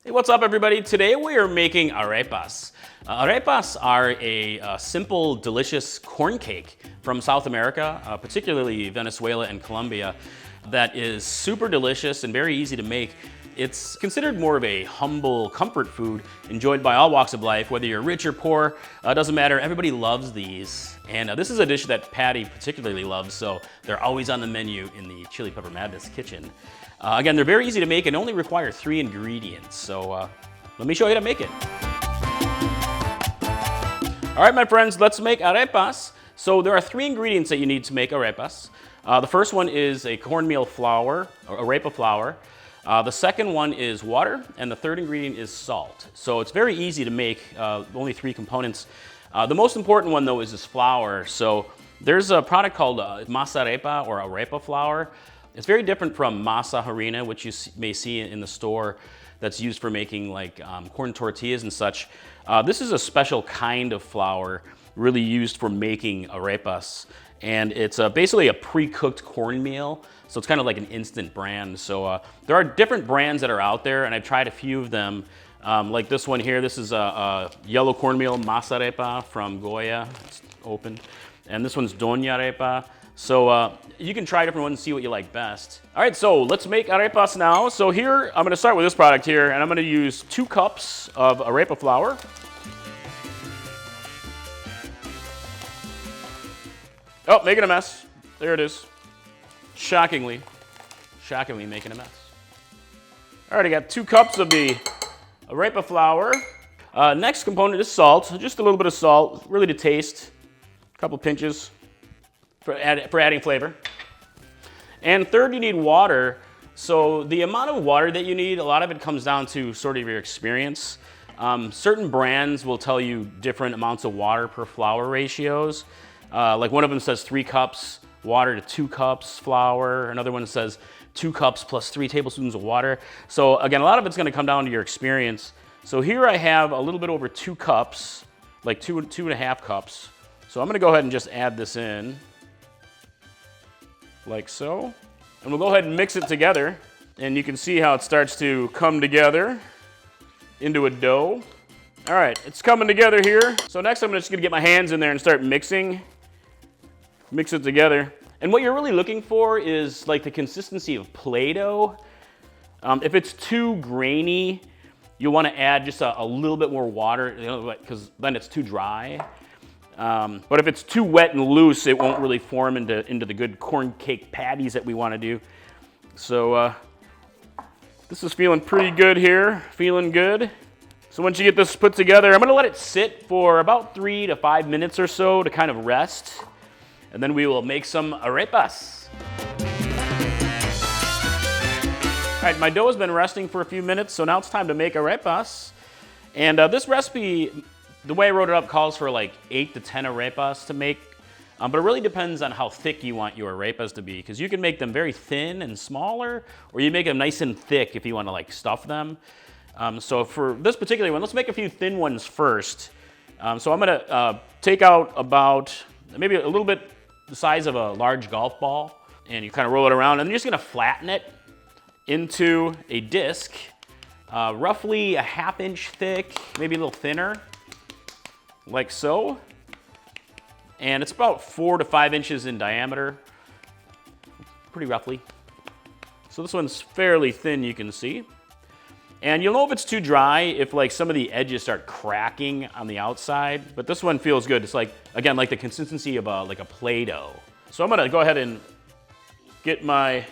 Hey, what's up everybody? Today we are making arepas. Arepas are a simple, delicious corn cake from South America, particularly Venezuela and Colombia, that is super delicious and very easy to make. It's considered more of a humble comfort food enjoyed by all walks of life, whether you're rich or poor, doesn't matter, everybody loves these. And this is a dish that Patty particularly loves, so they're always on the menu in the Chili Pepper Madness kitchen. Again, they're very easy to make and only require 3 ingredients, so let me show you how to make it. All right, my friends, let's make arepas. So there are 3 ingredients that you need to make arepas. The first one is a cornmeal flour, or arepa flour. The second one is water, and the third ingredient is salt. So it's very easy to make, only 3 components. The most important one though is this flour. So there's a product called masarepa or arepa flour. It's very different from masa harina, which you may see in the store that's used for making like corn tortillas and such. This is a special kind of flour really used for making arepas. And it's basically a pre-cooked cornmeal, so it's kind of like an instant brand. So there are different brands that are out there, and I've tried a few of them. Like this one here, this is a yellow cornmeal masarepa from Goya, it's opened. And this one's Doña Arepa. So you can try different ones and see what you like best. All right, so let's make arepas now. So here, I'm gonna start with this product here, and I'm gonna use 2 cups of arepa flour. Oh, making a mess. There it is. Shockingly making a mess. All right, I got 2 cups of the arepa flour. Next component is salt, just a little bit of salt, really to taste, a couple pinches for adding flavor. And third, you need water. So the amount of water that you need, a lot of it comes down to sort of your experience. Certain brands will tell you different amounts of water per flour ratios. Like one of them says 3 cups water to 2 cups flour. Another one says 2 cups plus 3 tablespoons of water. So again, a lot of it's gonna come down to your experience. So here I have a little bit over 2 cups, like 2.5 cups. So I'm gonna go ahead and just add this in, like so. And we'll go ahead and mix it together. And you can see how it starts to come together into a dough. All right, it's coming together here. So next I'm just gonna get my hands in there and start mixing. Mix it together. And what you're really looking for is like the consistency of Play-Doh. If it's too grainy, you'll wanna add just a little bit more water, because then it's too dry. But if it's too wet and loose, it won't really form into the good corn cake patties that we wanna do. So this is feeling pretty good here, feeling good. So once you get this put together, I'm gonna let it sit for about 3 to 5 minutes or so to kind of rest. And then we will make some arepas. All right, my dough has been resting for a few minutes, so now it's time to make arepas. And this recipe, the way I wrote it up, calls for like 8 to 10 arepas to make. But it really depends on how thick you want your arepas to be, because you can make them very thin and smaller, or you make them nice and thick if you want to like stuff them. So for this particular one, let's make a few thin ones first. So I'm gonna take out about maybe a little bit the size of a large golf ball, and you kind of roll it around, and you're just gonna flatten it into a disc, roughly a 1/2 inch thick, maybe a little thinner, like so. And it's about 4 to 5 inches in diameter, pretty roughly. So this one's fairly thin, you can see. And you'll know if it's too dry if like some of the edges start cracking on the outside, but this one feels good. It's like, again, like the consistency of like a Play-Doh. So I'm gonna go ahead and get my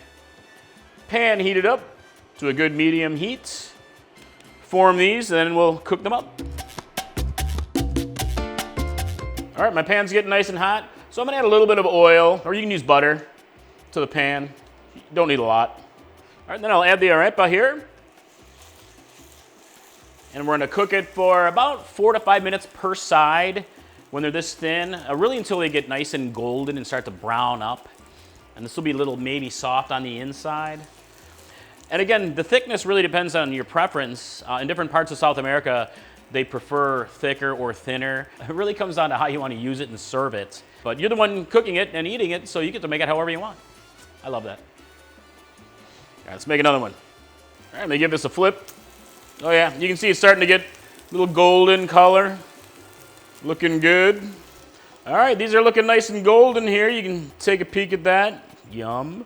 pan heated up to a good medium heat, form these, and then we'll cook them up. All right, my pan's getting nice and hot, so I'm gonna add a little bit of oil, or you can use butter, to the pan. You don't need a lot. All right, then I'll add the arepa here. And we're gonna cook it for about 4 to 5 minutes per side when they're this thin, really until they get nice and golden and start to brown up. And this will be a little maybe soft on the inside. And again, the thickness really depends on your preference. In different parts of South America, they prefer thicker or thinner. It really comes down to how you want to use it and serve it. But you're the one cooking it and eating it, so you get to make it however you want. I love that. All right, let's make another one. All right, let me give this a flip. Oh yeah, you can see it's starting to get a little golden color. Looking good. All right, these are looking nice and golden here. You can take a peek at that. Yum.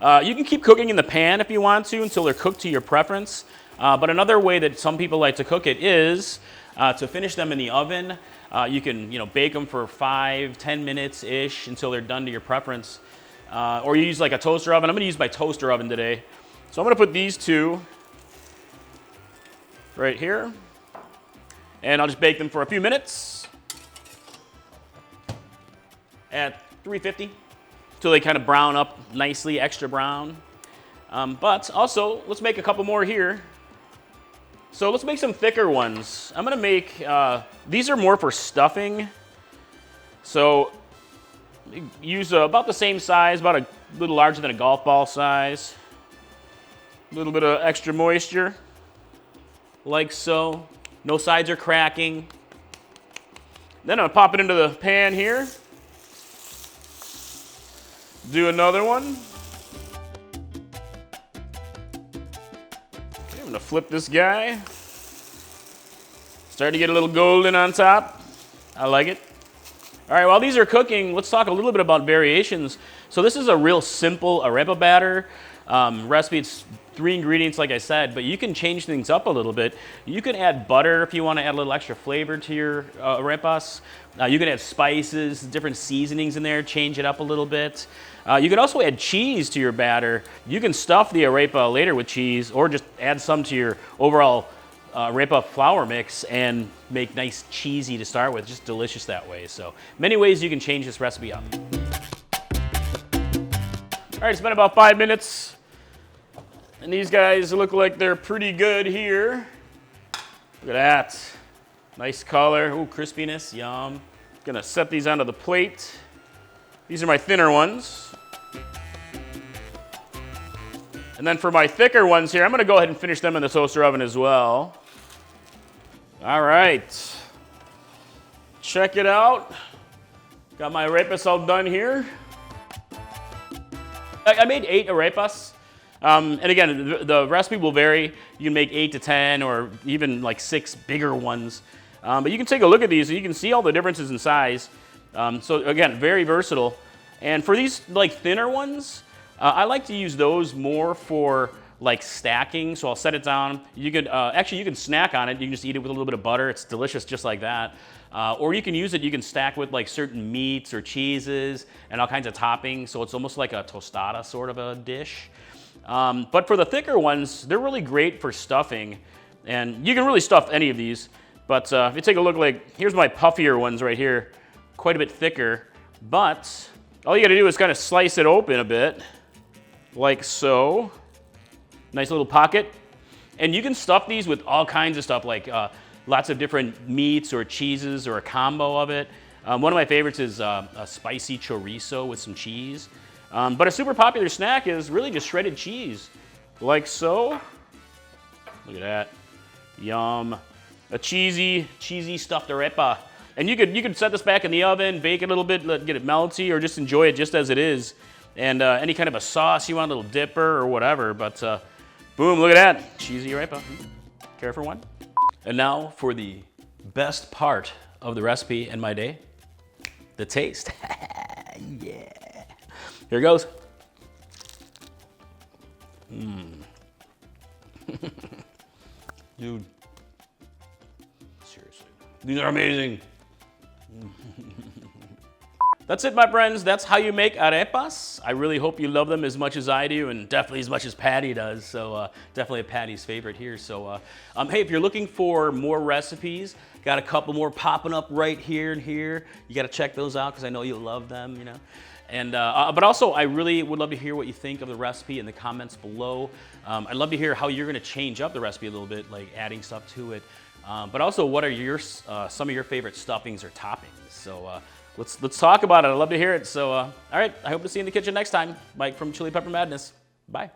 You can keep cooking in the pan if you want to until they're cooked to your preference. But another way that some people like to cook it is to finish them in the oven. You can, bake them for 5-10 minutes-ish until they're done to your preference. Or you use like a toaster oven. I'm gonna use my toaster oven today. So I'm gonna put these two right here. And I'll just bake them for a few minutes at 350 until they kind of brown up nicely, extra brown. But also, let's make a couple more here. So let's make some thicker ones. I'm gonna make, these are more for stuffing. So use about the same size, about a little larger than a golf ball size. A little bit of extra moisture, like so. No sides are cracking. Then I'm gonna pop it into the pan here. Do another one. Okay, I'm gonna flip this guy. Starting to get a little golden on top. I like it. All right, while these are cooking, let's talk a little bit about variations. So this is a real simple arepa batter recipe. It's 3 ingredients, like I said, but you can change things up a little bit. You can add butter if you want to add a little extra flavor to your arepas. You can add spices, different seasonings in there, change it up a little bit. You can also add cheese to your batter. You can stuff the arepa later with cheese or just add some to your overall arepa flour mix and make nice cheesy to start with. Just delicious that way. So many ways you can change this recipe up. All right, it's been about 5 minutes. And these guys look like they're pretty good here. Look at that. Nice color. Ooh, crispiness. Yum. Gonna set these onto the plate. These are my thinner ones. And then for my thicker ones here, I'm gonna go ahead and finish them in the toaster oven as well. All right. Check it out. Got my arepas all done here. I made 8 arepas. And again, the recipe will vary. You can make 8 to 10 or even like 6 bigger ones. But you can take a look at these and you can see all the differences in size. So again, very versatile. And for these like thinner ones, I like to use those more for like stacking. So I'll set it down. You could, actually you can snack on it. You can just eat it with a little bit of butter. It's delicious just like that. Or you can use it, you can stack with like certain meats or cheeses and all kinds of toppings. So it's almost like a tostada sort of a dish. But for the thicker ones, they're really great for stuffing. And you can really stuff any of these. But if you take a look, like, here's my puffier ones right here. Quite a bit thicker. But all you gotta do is kind of slice it open a bit. Like so. Nice little pocket. And you can stuff these with all kinds of stuff, like lots of different meats or cheeses or a combo of it. One of my favorites is a spicy chorizo with some cheese. But a super popular snack is really just shredded cheese, like so. Look at that, yum. A cheesy stuffed arepa. And you could set this back in the oven, bake it a little bit, get it melty, or just enjoy it just as it is. And any kind of a sauce you want, a little dipper or whatever. But boom, look at that, cheesy arepa. Care for one? And now for the best part of the recipe and my day, the taste. Yeah. Here goes. Dude, seriously, these are amazing. That's it, my friends. That's how you make arepas. I really hope you love them as much as I do, and definitely as much as Patty does. So definitely a Patty's favorite here. So hey, if you're looking for more recipes, got a couple more popping up right here and here. You got to check those out because I know you'll love them, you know. And but also, I really would love to hear what you think of the recipe in the comments below. I'd love to hear how you're going to change up the recipe a little bit, like adding stuff to it. But also, what are your some of your favorite stuffings or toppings? So let's talk about it. I'd love to hear it. So all right, I hope to see you in the kitchen next time. Mike from Chili Pepper Madness. Bye.